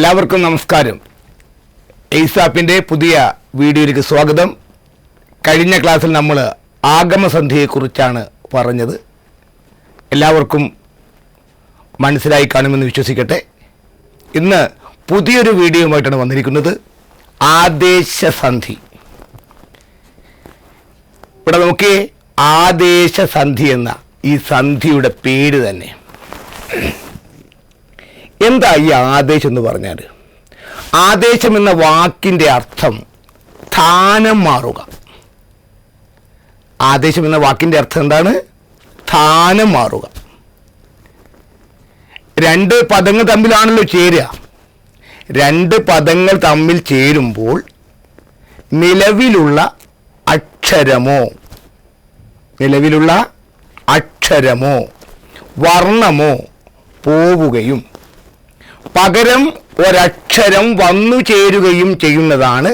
എല്ലാവർക്കും നമസ്കാരം. എയ്സാപ്പിൻ്റെ പുതിയ വീഡിയോയിലേക്ക് സ്വാഗതം. കഴിഞ്ഞ ക്ലാസ്സിൽ നമ്മൾ ആഗമസന്ധിയെക്കുറിച്ചാണ് പറഞ്ഞത്. എല്ലാവർക്കും മനസ്സിലായി കാണുമെന്ന് വിശ്വസിക്കട്ടെ. ഇന്ന് പുതിയൊരു വീഡിയോയുമായിട്ടാണ് വന്നിരിക്കുന്നത്. ആദേശസന്ധി. ഇവിടെ നോക്കിയേ, ആദേശസന്ധി എന്ന ഈ സന്ധിയുടെ പേര് തന്നെ. എന്താ ഈ ആദേശം എന്ന് പറഞ്ഞാൽ? ആദേശം എന്ന വാക്കിൻ്റെ അർത്ഥം സ്ഥാനം മാറുക. ആദേശം എന്ന വാക്കിൻ്റെ അർത്ഥം എന്താണ്? സ്ഥാനം മാറുക. രണ്ട് പദങ്ങൾ തമ്മിലാണല്ലോ ചേരുക. രണ്ട് പദങ്ങൾ തമ്മിൽ ചേരുമ്പോൾ നിലവിലുള്ള അക്ഷരമോ വർണ്ണമോ പോവുകയും പകരം ഒരക്ഷരം വന്നു ചേരുകയും ചെയ്യുന്നതാണ്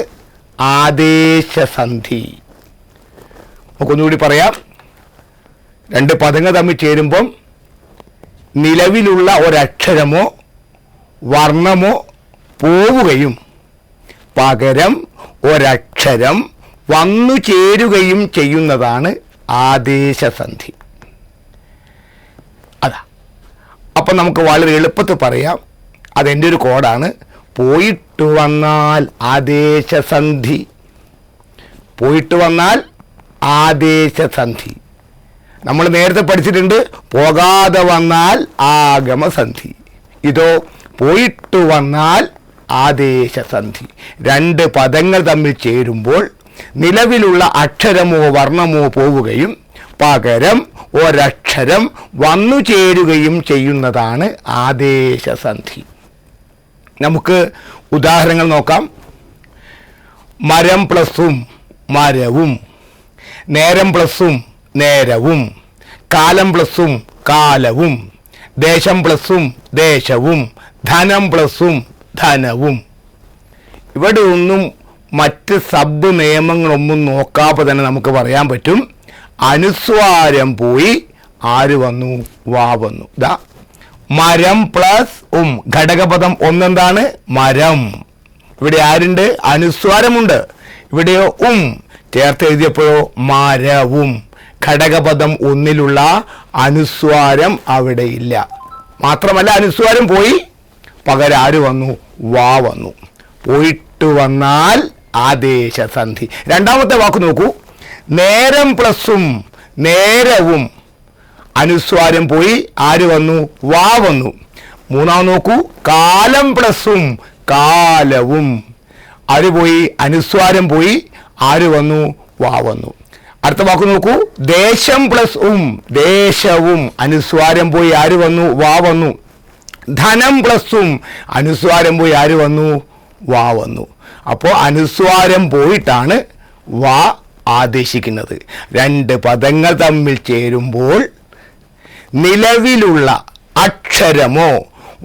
ആദേശസന്ധി. നമുക്കൊന്നുകൂടി പറയാം. രണ്ട് പദങ്ങൾ തമ്മിൽ ചേരുമ്പം നിലവിലുള്ള ഒരക്ഷരമോ വർണ്ണമോ പോവുകയും പകരം ഒരക്ഷരം വന്നു ചേരുകയും ചെയ്യുന്നതാണ് ആദേശസന്ധി. അതാ. അപ്പം നമുക്ക് വളരെ എളുപ്പത്തിൽ പറയാം. അതെൻ്റെ ഒരു കോഡാണ്. പോയിട്ട് വന്നാൽ ആദേശസന്ധി. പോയിട്ട് വന്നാൽ ആദേശസന്ധി. നമ്മൾ നേരത്തെ പഠിച്ചിട്ടുണ്ട് പോകാതെ വന്നാൽ ആഗമസന്ധി. ഇതോ പോയിട്ട് വന്നാൽ ആദേശസന്ധി. രണ്ട് പദങ്ങൾ തമ്മിൽ ചേരുമ്പോൾ നിലവിലുള്ള അക്ഷരമോ വർണ്ണമോ പോവുകയും പകരം ഒരക്ഷരം വന്നു ചേരുകയും ചെയ്യുന്നതാണ് ആദേശസന്ധി. നമുക്ക് ഉദാഹരണങ്ങൾ നോക്കാം. മരം പ്ലസും മരവും, നേരം പ്ലസും നേരവും, കാലം പ്ലസും കാലവും, ദേശം പ്ലസും ദേശവും, ധനം പ്ലസും ധനവും. ഇവിടെ ഒന്നും മറ്റ് സബ് നിയമങ്ങളൊന്നും നോക്കാതെ തന്നെ നമുക്ക് പറയാൻ പറ്റും. അനുസ്വാരം പോയി ആര് വന്നു? വാ വന്നു. ദാ മരം പ്ലസ് ഘടകപദം ഒന്നെന്താണ്? മരം. ഇവിടെ ആരുണ്ട്? അനുസ്വാരമുണ്ട്. ഇവിടെയോ ചേർത്ത് എഴുതിയപ്പോഴോ മരവും. ഘടകപദം ഒന്നിലുള്ള അനുസ്വാരം അവിടെ ഇല്ല. മാത്രമല്ല അനുസ്വാരം പോയി പകരം ആര് വന്നു? വാ വന്നു. പോയിട്ട് വന്നാൽ ആദേശസന്ധി. രണ്ടാമത്തെ വാക്ക് നോക്കൂ. നേരം പ്ലസും നേരവും, അനുസ്വാരം പോയി ആര് വന്നു? വാ വന്നു. മൂന്നാം നോക്കൂ. കാലം പ്ലസും കാലവും, ആര് പോയി? അനുസ്വാരം പോയി ആര് വന്നു? വാ വന്നു. അടുത്ത വാക്ക് നോക്കൂ. ദേശം പ്ലസ് ദേശവും, അനുസ്വാരം പോയി ആര് വന്നു? വാ വന്നു. ധനം പ്ലസും, അനുസ്വാരം പോയി ആര് വന്നു? വാ വന്നു. അപ്പോൾ അനുസ്വാരം പോയിട്ടാണ് വാ ആദേശിക്കുന്നത്. രണ്ട് പദങ്ങൾ തമ്മിൽ ചേരുമ്പോൾ നിലവിലുള്ള അക്ഷരമോ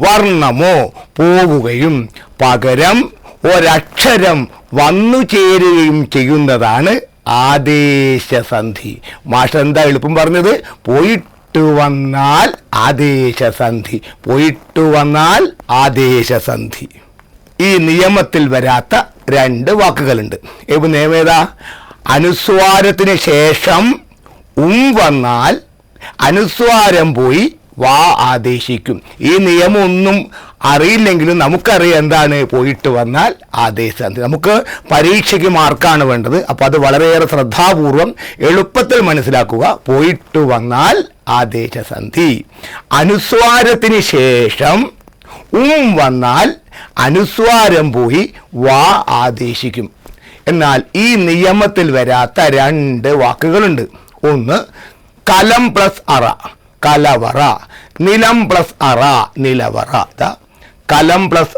വർണ്ണമോ പോവുകയും പകരം ഒരക്ഷരം വന്നു ചേരുകയും ചെയ്യുന്നതാണ് ആദേശസന്ധി. മാഷ് എന്താ എളുപ്പം പറഞ്ഞത്? പോയിട്ട് വന്നാൽ ആദേശസന്ധി. പോയിട്ട് വന്നാൽ ആദേശസന്ധി. ഈ നിയമത്തിൽ വരാത്ത രണ്ട് വാക്കുകളുണ്ട്. നിയമം ഏതാ? അനുസ്വാരത്തിന് ശേഷം വന്നാൽ അനുസ്വാരം പോയി വാ ആദേശിക്കും. ഈ നിയമം ഒന്നും അറിയില്ലെങ്കിലും നമുക്കറിയാം എന്താണ് പോയിട്ട് വന്നാൽ ആദേശസന്ധി. നമുക്ക് പരീക്ഷയ്ക്ക് മാർക്കാണ് വേണ്ടത്. അപ്പോൾ അത് വളരെയേറെ ശ്രദ്ധാപൂർവം എളുപ്പത്തിൽ മനസ്സിലാക്കുക. പോയിട്ട് വന്നാൽ ആദേശസന്ധി. അനുസ്വാരത്തിന് ശേഷം വന്നാൽ അനുസ്വാരം പോയി വാ ആദേശിക്കും. എന്നാൽ ഈ നിയമത്തിൽ വരാത്ത രണ്ട് വാക്കുകളുണ്ട്. ഒന്ന് കലം പ്ലസ് അറ, കലവറ. നിലം പ്ലസ് അറ, നിലവറ. കലം പ്ലസ്,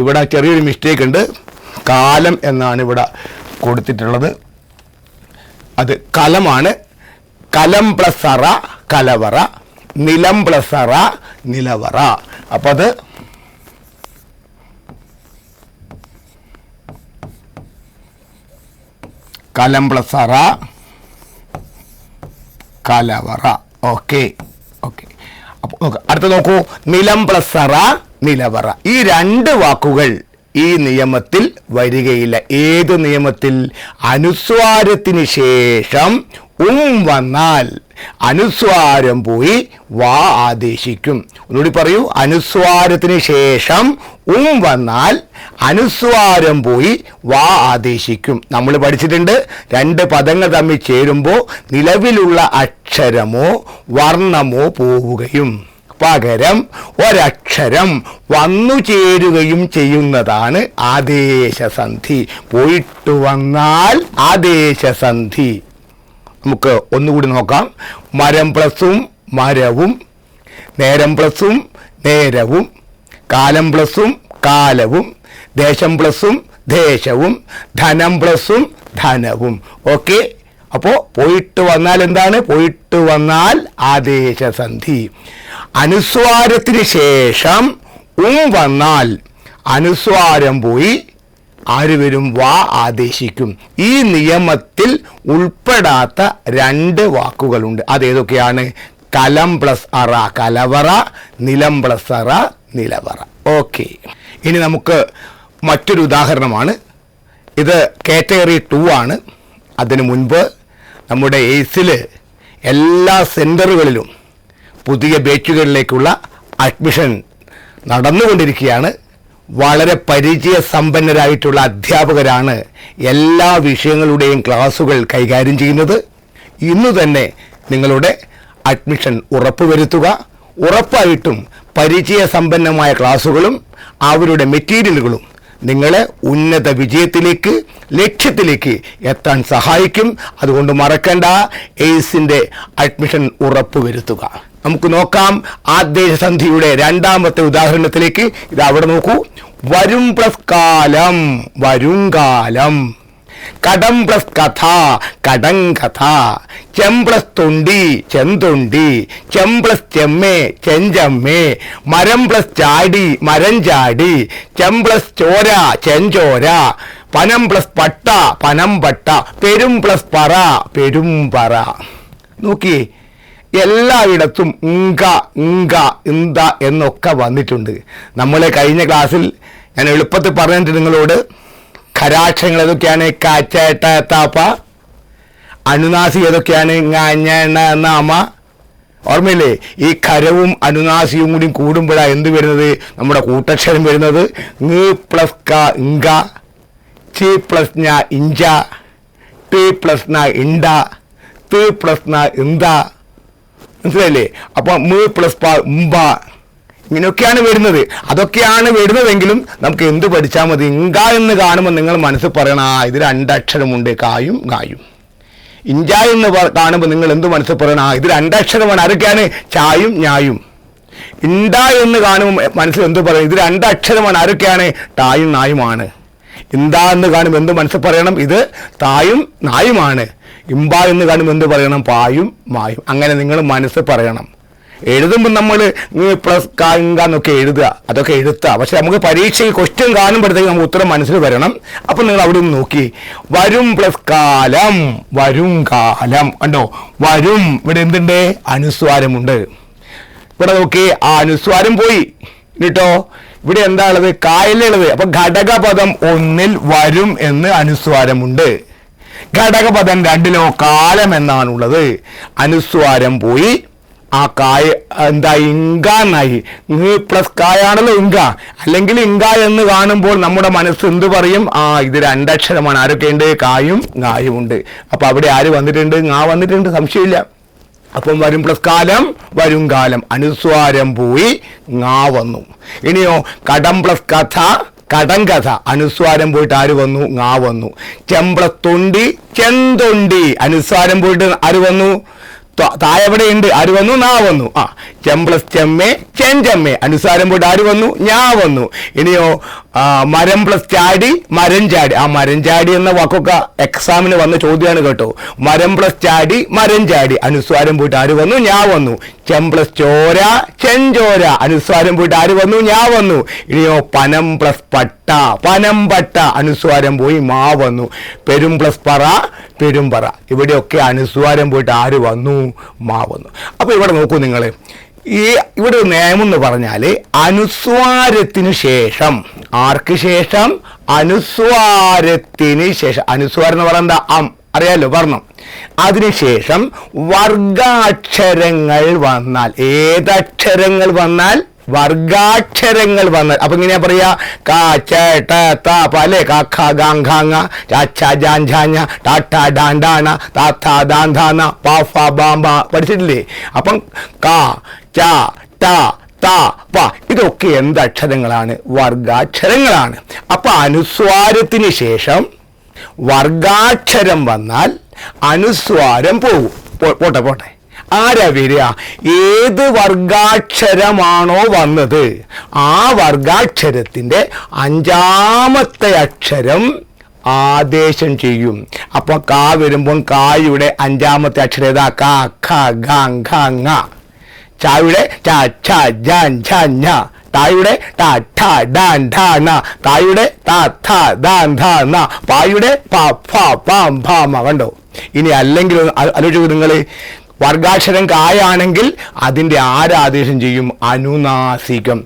ഇവിടെ ചെറിയൊരു മിസ്റ്റേക്ക് ഉണ്ട്. കാലം എന്നാണ് ഇവിടെ കൊടുത്തിട്ടുള്ളത്. അത് കലമാണ്. കലം പ്ലസ് അറ കലവറ, നിലം പ്ലസ് അറ നിലവറ. അപ്പം അത് കലം പ്ലസ് അറ കലവറ. ഓക്കെ. അപ്പോൾ അടുത്ത നോക്കൂ. നിലം പ്ലസ് അറ നിലവറ. ഈ രണ്ട് വാക്കുകൾ ഈ നിയമത്തിൽ വരികയില്ല. ഏത് നിയമത്തിൽ? അനുസ്വാരത്തിന് ശേഷം വന്നാൽ അനുസ്വാരം പോയി വാ ആദേശിക്കും. ഒന്നുകൂടി പറയൂ. അനുസ്വാരത്തിന് ശേഷം വന്നാൽ അനുസ്വാരം പോയി വാ ആദേശിക്കും. നമ്മൾ പഠിച്ചിട്ടുണ്ട്, രണ്ട് പദങ്ങൾ തമ്മിൽ ചേരുമ്പോൾ നിലവിലുള്ള അക്ഷരമോ വർണ്ണമോ പോവുകയും പകരം ഒരക്ഷരം വന്നു ചേരുകയും ചെയ്യുന്നതാണ് ആദേശസന്ധി. പോയിട്ട് വന്നാൽ ആദേശസന്ധി. നമുക്ക് ഒന്നുകൂടി നോക്കാം. മരം പ്ലസും മരവും, നേരം പ്ലസും നേരവും, കാലം പ്ലസും കാലവും, ദേശം പ്ലസും ദേശവും, ധനം പ്ലസും ധനവും. ഓക്കെ. അപ്പോൾ പോയിട്ട് വന്നാൽ എന്താണ്? പോയിട്ട് വന്നാൽ ആദേശസന്ധി. അനുസ്വാരത്തിന് ശേഷം വന്നാൽ അനുസ്വാരം പോയി ആര് വരും? വാ ആദേശിക്കും. ഈ നിയമത്തിൽ ഉൾപ്പെടാത്ത രണ്ട് വാക്കുകളുണ്ട്. അതേതൊക്കെയാണ്? കലം പ്ലസ് അറ കലവറ, നിലം പ്ലസ് അറ നിലവറ. ഓക്കെ. ഇനി നമുക്ക് മറ്റൊരു ഉദാഹരണമാണ്. ഇത് കാറ്റഗറി 2 ആണ്. അതിനു മുൻപ് നമ്മുടെ എയ്സിൽ എല്ലാ സെൻറ്ററുകളിലും പുതിയ ബാച്ചുകളിലേക്കുള്ള അഡ്മിഷൻ നടന്നുകൊണ്ടിരിക്കുകയാണ്. വളരെ പരിചയസമ്പന്നരായിട്ടുള്ള അധ്യാപകരാണ് എല്ലാ വിഷയങ്ങളുടെയും ക്ലാസുകൾ കൈകാര്യം ചെയ്യുന്നത്. ഇന്നു തന്നെ നിങ്ങളുടെ അഡ്മിഷൻ ഉറപ്പുവരുത്തുക. ഉറപ്പായിട്ടും പരിചയസമ്പന്നമായ ക്ലാസുകളും അവരുടെ മെറ്റീരിയലുകളും നിങ്ങളെ ഉന്നത വിജയത്തിലേക്ക്, ലക്ഷ്യത്തിലേക്ക് എത്താൻ സഹായിക്കും. അതുകൊണ്ട് മറക്കണ്ട, എയ്സിൻ്റെ അഡ്മിഷൻ ഉറപ്പുവരുത്തുക. നമുക്ക് നോക്കാം ആദേശസന്ധിയുടെ രണ്ടാമത്തെ ഉദാഹരണത്തിലേക്ക്. ഇത് അവിടെ നോക്കൂ. വരും പ്ലസ് കാലം വരുംകാലം, കടം പ്ലസ് കഥ കടങ്കഥ, ചെം പ്ലസ് തൊണ്ടി ചെന്തൊണ്ടി, ചെം പ്ലസ് ചെമ്മേ ചെഞ്ചമ്മേ, മരം പ്ലസ് ചാടി മരം ചാടി, ചെം പ്ലസ് ചോര ചെഞ്ചോര, പനം പ്ലസ് പട്ട പനം പട്ട, പെരും പ്ലസ് പറ പെരും പറ. നോക്കിയേ, എല്ലായിടത്തും ഇന്ത എന്നൊക്കെ വന്നിട്ടുണ്ട്. നമ്മൾ കഴിഞ്ഞ ക്ലാസ്സിൽ ഞാൻ എളുപ്പത്തിൽ പറഞ്ഞിട്ട് നിങ്ങളോട് ഖരാക്ഷരങ്ങൾ ഏതൊക്കെയാണ്? കാച്ചേട്ട താപ്പ. അനുനാസി ഏതൊക്കെയാണ്? നാമ. ഓർമ്മയില്ലേ? ഈ ഖരവും അനുനാസിയും കൂടി കൂടുമ്പോഴാണ് എന്ത് വരുന്നത്? നമ്മുടെ കൂട്ടക്ഷരം വരുന്നത്. പ്ലസ് ക ഇങ്ക, ചി പ്ലസ് ഞ ഇഞ്ച, ടി പ്ലസ് ന ഇണ്ട, തി പ്ലസ് ന ഇന്ത. മനസ്സിലായില്ലേ? അപ്പം പ്ലസ് പ ഉമ്പ. ഇങ്ങനെയൊക്കെയാണ് വരുന്നത്. അതൊക്കെയാണ് വരുന്നതെങ്കിലും നമുക്ക് എന്ത് പഠിച്ചാൽ മതി? ഇങ്ക എന്ന് കാണുമ്പോൾ നിങ്ങൾ മനസ്സിൽ പറയണം, ഇത് രണ്ടക്ഷരമുണ്ട്, കായും ഗായും. ഇഞ്ച എന്ന് കാണുമ്പോൾ നിങ്ങൾ എന്ത് മനസ്സിൽ പറയണം? ഇത് രണ്ടക്ഷരമാണ്. ആരൊക്കെയാണ്? ചായും ഞായും. ഇണ്ട എന്ന് കാണുമ്പോൾ മനസ്സിൽ എന്ത് പറയണം? ഇത് രണ്ടക്ഷരമാണ്. ആരൊക്കെയാണ്? ടായും നായുമാണ്. ഇന്ത എന്ന് കാണുമ്പോൾ എന്ത് മനസ്സിൽ പറയണം? ഇത് തായും നായുമാണ്. ഇമ്പ എന്ന് കാണുമ്പോൾ എന്ത് പറയണം? പായും മായും. അങ്ങനെ നിങ്ങൾ മനസ്സിൽ പറയണം. എഴുതുമ്പോൾ നമ്മൾ പ്ലസ് കാങ്ക എന്നൊക്കെ എഴുതുക, അതൊക്കെ എഴുതുക. പക്ഷെ നമുക്ക് പരീക്ഷയിൽ ക്വസ്റ്റ്യൻ കാണുമ്പോഴത്തേക്ക് നമുക്ക് ഉത്തരം മനസ്സിൽ വരണം. അപ്പം നിങ്ങൾ അവിടെ നിന്ന് നോക്കി. വരും പ്ലസ് കാലം വരും കാലം. കണ്ടോ? വരും. ഇവിടെ എന്തുണ്ട്? അനുസ്വാരമുണ്ട്. ഇവിടെ നോക്കി, ആ അനുസ്വാരം പോയി. എന്നിട്ടോ ഇവിടെ എന്താ ഉള്ളത്? കായലുള്ളത്. അപ്പൊ ഘടകപദം 1 വരും എന്ന് അനുസ്വാരമുണ്ട്. ഘടകപദം 2 കാലം എന്നാണുള്ളത്. അനുസ്വാരം പോയി. ആ കായ എന്താ? ഇങ്ക എന്നായി. പ്ലസ് കായാണല്ലോ ഇങ്ക. അല്ലെങ്കിൽ ഇങ്ക എന്ന് കാണുമ്പോൾ നമ്മുടെ മനസ്സ് എന്ത് പറയും? ഇത് രണ്ടക്ഷരമാണ്. ആരൊക്കെയുണ്ട്? കായും ഗായും ഉണ്ട്. അപ്പൊ അവിടെ ആര് വന്നിട്ടുണ്ട്? ങാ വന്നിട്ടുണ്ട്, സംശയമില്ല. അപ്പം വരും പ്ലസ് കാലം വരും കാലം. അനുസ്വാരം പോയി ങാ വന്നു. ഇനിയോ കടം പ്ലസ് കഥ കടങ്കഥ. അനുസ്വാരം പോയിട്ട് ആര് വന്നു? ങാ വന്നു. ചെം പ്ലസ് തൊണ്ടി ചെന്തൊണ്ടി. അനുസ്വാരം പോയിട്ട് ആര് വന്നു? താഴെവിടെയുണ്ട്. ആര് വന്നു? നാ വന്നു. ചെം പ്ലസ് ചെമ്മേ ചെഞ്ചമ്മേ. അനുസ്വാരം പോയിട്ട് ആര് വന്നു? ഞാ വന്നു. ഇനിയോ മരം പ്ലസ് ചാടി മരം ചാടി. മരം ചാടി എന്ന വാക്കൊക്കെ എക്സാമിന് വന്ന ചോദ്യമാണ് കേട്ടോ. മരം പ്ലസ് ചാടി മരം ചാടി. അനുസ്വാരം പോയിട്ട് ആര് വന്നു? ഞാ വന്നു. ചെം പ്ലസ് ചോര ചെഞ്ചോര. അനുസ്വാരം പോയിട്ട് ആര് വന്നു? ഞാ വന്നു. ഇനിയോ പനം പ്ലസ് പട്ട പനം പട്ട. അനുസ്വാരം പോയി മാ വന്നു. പെരും പ്ലസ് പറ പെരുമ്പറ. ഇവിടെയൊക്കെ അനുസ്വാരം പോയിട്ട് ആര് വന്നു? മാ വന്നു. അപ്പൊ ഇവിടെ നോക്കൂ നിങ്ങൾ. ഈ ഇവിടെ നിയമം എന്ന് പറഞ്ഞാൽ അനുസ്വാരത്തിന് ശേഷം, ആർക്ക് ശേഷം? അനുസ്വാരത്തിന് ശേഷം. അനുസ്വാരം എന്ന് പറഞ്ഞാൽ എന്താ? അറിയാലോ, പറഞ്ഞു. അതിനുശേഷം വർഗാക്ഷരങ്ങൾ വന്നാൽ, ഏതക്ഷരങ്ങൾ വന്നാൽ? വർഗാക്ഷരങ്ങൾ വന്നാൽ. അപ്പൊ ഇങ്ങനെയാ പറയാ? കാ ച ട ത പ അല്ലേ? കാ ഖ ഗ ഘ ങ ച ഛ ജ ഝ ഞ ട ഠ ഡ ഢ ണ ത ഥ ദ ധ ന പ ഫ ബ ഭ പഠിച്ചിട്ടില്ലേ? അപ്പം കാ ച ട ത പ ഇതൊക്കെ എന്തക്ഷരങ്ങളാണ്? വർഗാക്ഷരങ്ങളാണ്. അപ്പൊ അനുസ്വാരത്തിന് ശേഷം വർഗാക്ഷരം വന്നാൽ അനുസ്വാരം പോകും. പോട്ടെ. ആരാ വരിക? ഏത് വർഗാക്ഷരമാണോ വന്നത് ആ വർഗാക്ഷരത്തിന്റെ 5ാമത്തെ അക്ഷരം ആദേശം ചെയ്യും. അപ്പൊ കാ വരുമ്പോൾ കായുടെ 5ാമത്തെ അക്ഷരം ഏതാ? കാ ഖ ഗ ഘ ങ. ചായുടെ ച ഛ ജ ഝ ഞ. തായുടെ ട ഠ ഡ ഢ ണ. തായുടെ ത ഥ ദ ധ ന. പായുടെ പ ഫ പ ഭ മ. കണ്ടോ? ഇനി അല്ലെങ്കിൽ ആലോചിക്കൂ നിങ്ങൾ, വർഗാക്ഷരം കായാണെങ്കിൽ അതിന്റെ ആരാദേശം ചെയ്യും? അനുനാസികം.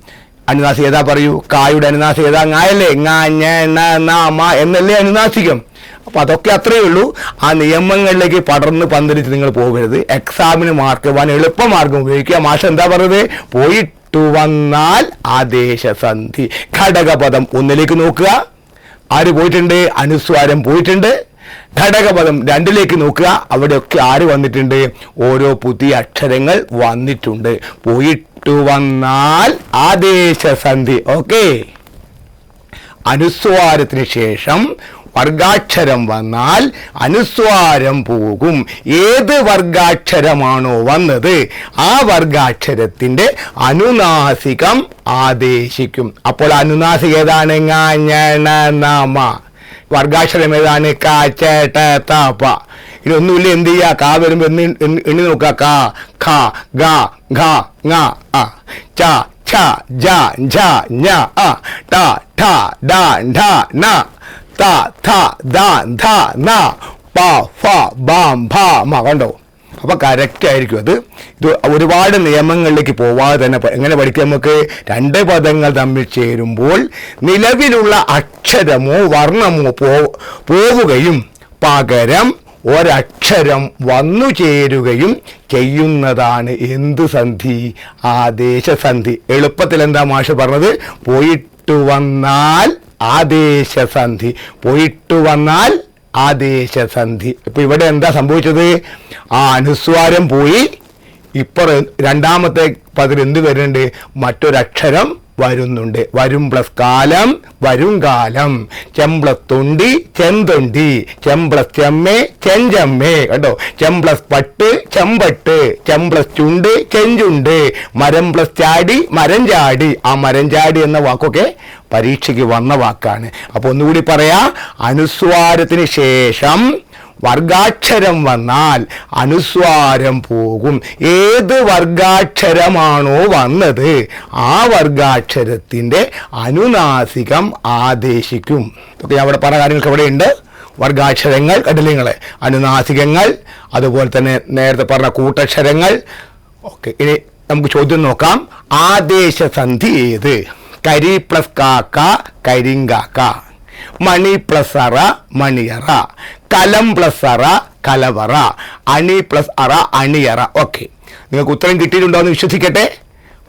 അനുനാസികം ഏതാ പറയൂ? കായുടെ അനുനാസികം ഏതാ? ങ്ങായല്ലേ? ങ ഞ ണ ന മ എന്നല്ലേ അനുനാസികം. അപ്പൊ അതൊക്കെ അത്രയേ ഉള്ളൂ. ആ നിയമങ്ങളിലേക്ക് പടർന്ന് പന്തലിച്ച് നിങ്ങൾ പോകരുത്. എക്സാമിന് മാർക്ക് പോകാൻ എളുപ്പമാർഗം ഉപയോഗിക്കുക. മാഷ് എന്താ പറഞ്ഞത്? പോയിട്ടു വന്നാൽ ആദേശസന്ധി. ഘടകപദം 1ലേക്ക് നോക്കുക. ആര് പോയിട്ടുണ്ട്? അനുസ്വാരം പോയിട്ടുണ്ട്. ഘടകപദം 2ലേക്ക് നോക്കുക. അവിടെയൊക്കെ ആര് വന്നിട്ടുണ്ട്? ഓരോ പുതിയ അക്ഷരങ്ങൾ വന്നിട്ടുണ്ട്. പോയിട്ടു വന്നാൽ ആദേശസന്ധി. ഓക്കെ. അനുസ്വാരത്തിന് ശേഷം വർഗാക്ഷരം വന്നാൽ അനുസ്വാരം പോകും. ഏത് വർഗാക്ഷരമാണോ വന്നത് ആ വർഗാക്ഷരത്തിന്റെ അനുനാസികം ആദേശിക്കും. അപ്പോൾ അനുനാസികം ഏതാണ്? ങ ഞ ണ ന മ. വർഗാക്ഷരം ഏതാണ്? ക ച ട ത പ. ഇതൊന്നുമില്ല, എന്ത് ചെയ്യുക? കാ വരുമ്പോ എണ്ണി നോക്കുക. ക ഖ ഗ ഘ ങ ച ഛ ജ ഝ ഞ ട ഠ ഡ ഢ ണ ത ഥ ദ ധ ന പ ഫ ബ ഭ മ. കണ്ടോ? അപ്പൊ കറക്റ്റ് ആയിരിക്കും അത്. ഇത് ഒരുപാട് നിയമങ്ങളിലേക്ക് പോവാതെ തന്നെ എങ്ങനെ പഠിക്കാം? നമുക്ക് 2 പദങ്ങൾ തമ്മിൽ ചേരുമ്പോൾ നിലവിലുള്ള അക്ഷരമോ വർണ്ണമോ പോവുകയും പകരം ഒരക്ഷരം വന്നു ചേരുകയും ചെയ്യുന്നതാണ് എന്ത് സന്ധി? ആദേശസന്ധി. എളുപ്പത്തിൽ എന്താ മാഷ് പറഞ്ഞത്? പോയിട്ടു വന്നാൽ ആദേശസന്ധി. പോയിട്ടു വന്നാൽ ആദേശസന്ധി. ഇപ്പൊ ഇവിടെ എന്താ സംഭവിച്ചത്? ആ അനുസ്വാരം പോയി. ഇപ്പൊ 2ാമത്തെ പദത്തിൽ എന്ത് വരുന്നുണ്ട്? മറ്റൊരക്ഷരം വരുന്നുണ്ട്. വരും പ്ലസ് കാലം, വരും കാലം. ചെംപ്ലസ് തൊണ്ടി, ചെന്തൊണ്ടി. ചെംപ്ലസ് ചെമ്മേ, ചെഞ്ചമ്മേ. കേട്ടോ? ചെംപ്ലസ് പട്ട്, ചെമ്പട്ട്. ചെംപ്ലസ് ചുണ്ട്, ചെഞ്ചുണ്ട്. മരം പ്ലസ് ചാടി, മരം ചാടി. ആ മരം ചാടി എന്ന വാക്കൊക്കെ പരീക്ഷയ്ക്ക് വന്ന വാക്കാണ്. അപ്പൊ ഒന്നുകൂടി പറയാ, അനുസ്വാരത്തിന് ശേഷം വർഗാക്ഷരം വന്നാൽ അനുസ്വാരം പോകും. ഏത് വർഗാക്ഷരമാണോ വന്നത് ആ വർഗാക്ഷരത്തിന്റെ അനുനാസികം ആദേശിക്കും. ഇതൊക്കെ ഞാൻ അവിടെ പറഞ്ഞ കാര്യങ്ങൾക്ക് അവിടെ ഉണ്ട്. വർഗാക്ഷരങ്ങൾ കണ്ടില്ലേ നിങ്ങൾ? അനുനാസികങ്ങൾ, അതുപോലെ തന്നെ നേരത്തെ പറഞ്ഞ കൂട്ടക്ഷരങ്ങൾ. ഓക്കെ, ഇനി നമുക്ക് ചോദ്യം നോക്കാം. ആദേശസന്ധി ഏത്? കരി പ്ലസ് കാക്ക, കരിങ്കാക്ക. മണി പ്ലസ് അറ, മണിയറ. കലം പ്ലസ് അറ, കലവറ. അണി പ്ലസ് അറ, അണിയറ. ഓക്കെ, നിങ്ങൾക്ക് ഉത്തരം കിട്ടിയിട്ടുണ്ടോ എന്ന് വിശ്വസിക്കട്ടെ.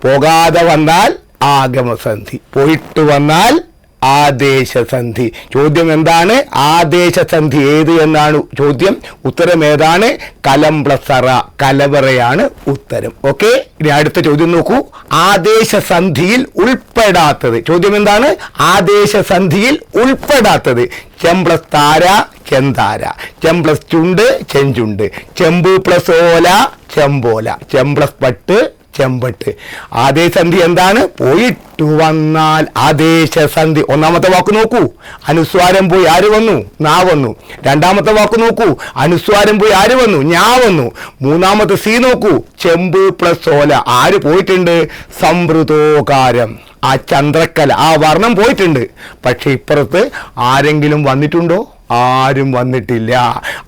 പോകാതെ വന്നാൽ ആഗമസന്ധി, പോയിട്ട് വന്നാൽ ആദേശസന്ധി. ചോദ്യം എന്താണ്? ആദേശസന്ധി ഏത് എന്നാണ് ചോദ്യം. ഉത്തരം ഏതാണ്? കലം പ്ലസ് അറ, കലവറയാണ് ഉത്തരം. ഓക്കെ, ഇനി അടുത്ത ചോദ്യം നോക്കൂ. ആദേശസന്ധിയിൽ ഉൾപ്പെടാത്തത്. ചോദ്യം എന്താണ്? ആദേശസന്ധിയിൽ ഉൾപ്പെടാത്തത്. ചെംപ്ലസ് താര, ചെന്താര. ചെംപ്ലസ് ചുണ്ട്, ചെഞ്ചുണ്ട്. ചെമ്പു പ്ലസ് ഓല, ചെമ്പോല. ചെംപ്ലസ് പട്ട്, ചെമ്പട്ട്. ആദേശസന്ധി എന്താണ്? പോയിട്ടു വന്നാൽ ആദേശസന്ധി. 1ാമത്തെ വാക്ക് നോക്കൂ. അനുസ്വാരം പോയി ആര് വന്നു? നാ വന്നു. 2ാമത്തെ വാക്ക് നോക്കൂ. അനുസ്വാരം പോയി ആര് വന്നു? ഞാ വന്നു. 3ാമത്തെ സി നോക്കൂ. ചെമ്പ് പ്ലസ് ഓല. ആര് പോയിട്ടുണ്ട്? സംവൃതോകാരം. ആ ചന്ദ്രക്കല, ആ വർണ്ണം പോയിട്ടുണ്ട്. പക്ഷെ ഇപ്പുറത്ത് ആരെങ്കിലും വന്നിട്ടുണ്ടോ? ആരും വന്നിട്ടില്ല.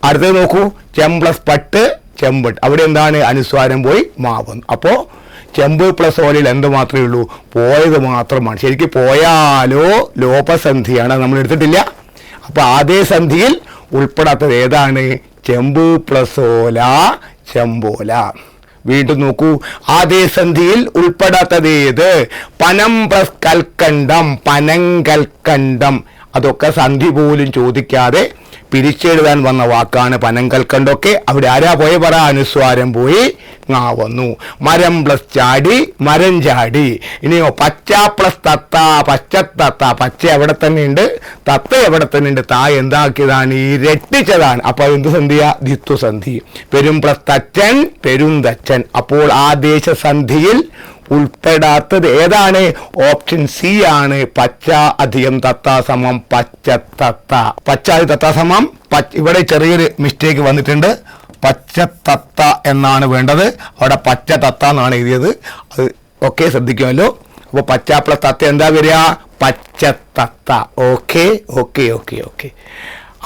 അടുത്തത് നോക്കൂ. ചെംപ്ലസ് പട്ട്, ചെമ്പട്ട്. അവിടെ എന്താണ്? അനുസ്വാരം പോയി മാ വന്നു. അപ്പോ ചെമ്പ് പ്ലസ് ഓലയിൽ എന്ത് മാത്രമേ ഉള്ളൂ? പോയത് മാത്രമാണ്. ശരിക്കും പോയാലോ ലോപസന്ധിയാണ്, നമ്മൾ എടുത്തിട്ടില്ല. അപ്പോൾ ആദ്യ സന്ധിയിൽ ഉൾപ്പെടാത്തത് ഏതാണ്? ചെമ്പ് പ്ലസ് ഓല, ചെമ്പോല. വീണ്ടും നോക്കൂ, ആദ്യ സന്ധിയിൽ ഉൾപ്പെടാത്തത് ഏത്? പനം പ്ലസ് കൽക്കണ്ടം, പനങ്കൽക്കണ്ടം. അതൊക്കെ സന്ധി പോലും ചോദിക്കാതെ പിരിച്ചെഴുതാൻ വന്ന വാക്കാണ് പനങ്കൽക്കണ്ടൊക്കെ. അവിടെ ആരാ പോയി പറ? അനുസ്വാരം പോയി ങാ വന്നു. മരം പ്ലസ് ചാടി, മരം ചാടി. ഇനിയോ പച്ച പ്ലസ് തത്ത, പച്ചത്തത്ത. പച്ച എവിടെ തന്നെ ഉണ്ട്, തത്ത എവിടെ തന്നെ ഉണ്ട്. താ എന്താക്കിയതാണ്? ഈ രട്ടിച്ചതാണ്. അപ്പോൾ എന്ത് സന്ധിയാ? ദ്വിത്വസന്ധി. പെരും പ്ലസ് തച്ചൻ, പെരുന്തച്ചൻ. അപ്പോൾ ആദേശ സന്ധിയിൽ ഉൾപ്പെടാത്തത് ഏതാണ്? ഓപ്ഷൻ സി ആണ്. പച്ച അധികം തത്ത സമം പച്ചത്തത്ത. പച്ച തത്ത സമം ഇവിടെ ചെറിയൊരു മിസ്റ്റേക്ക് വന്നിട്ടുണ്ട്. പച്ചത്തത്ത എന്നാണ് വേണ്ടത്, അവിടെ പച്ച തത്ത എന്നാണ് എഴുതിയത്. അത് ഓക്കെ, ശ്രദ്ധിക്കുമല്ലോ. അപ്പോൾ പച്ച പ്ലസ് തത്ത എന്താ വരിക? പച്ചത്തത്ത. Okay okay okay okay.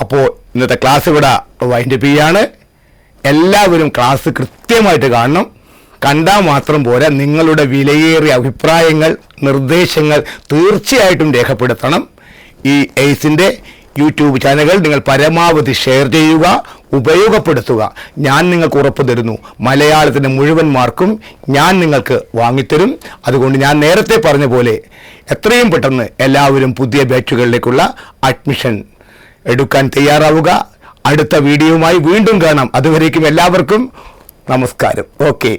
അപ്പോൾ ഇന്നത്തെ ക്ലാസ് ഇവിടെ വൈൻഡപ്പ് ചെയ്യാണ്. എല്ലാവരും ക്ലാസ് കൃത്യമായിട്ട് കാണണം. കണ്ടാൽ മാത്രം പോരാ, നിങ്ങളുടെ വിലയേറിയ അഭിപ്രായങ്ങൾ, നിർദ്ദേശങ്ങൾ തീർച്ചയായിട്ടും രേഖപ്പെടുത്തണം. ഈ എയ്സിൻ്റെ യൂട്യൂബ് ചാനലുകൾ നിങ്ങൾ പരമാവധി ഷെയർ ചെയ്യുക, ഉപയോഗപ്പെടുത്തുക. ഞാൻ നിങ്ങൾക്ക് ഉറപ്പ് തരുന്നു, മലയാളത്തിൻ്റെ മുഴുവൻ മാർക്കും ഞാൻ നിങ്ങൾക്ക് വാങ്ങിത്തരും. അതുകൊണ്ട് ഞാൻ നേരത്തെ പറഞ്ഞ പോലെ എത്രയും പെട്ടെന്ന് എല്ലാവരും പുതിയ ബാച്ചുകളിലേക്കുള്ള അഡ്മിഷൻ എടുക്കാൻ തയ്യാറാവുക. അടുത്ത വീഡിയോയുമായി വീണ്ടും കാണാം. അതുവരേക്കും എല്ലാവർക്കും നമസ്കാരം. ഓക്കെ.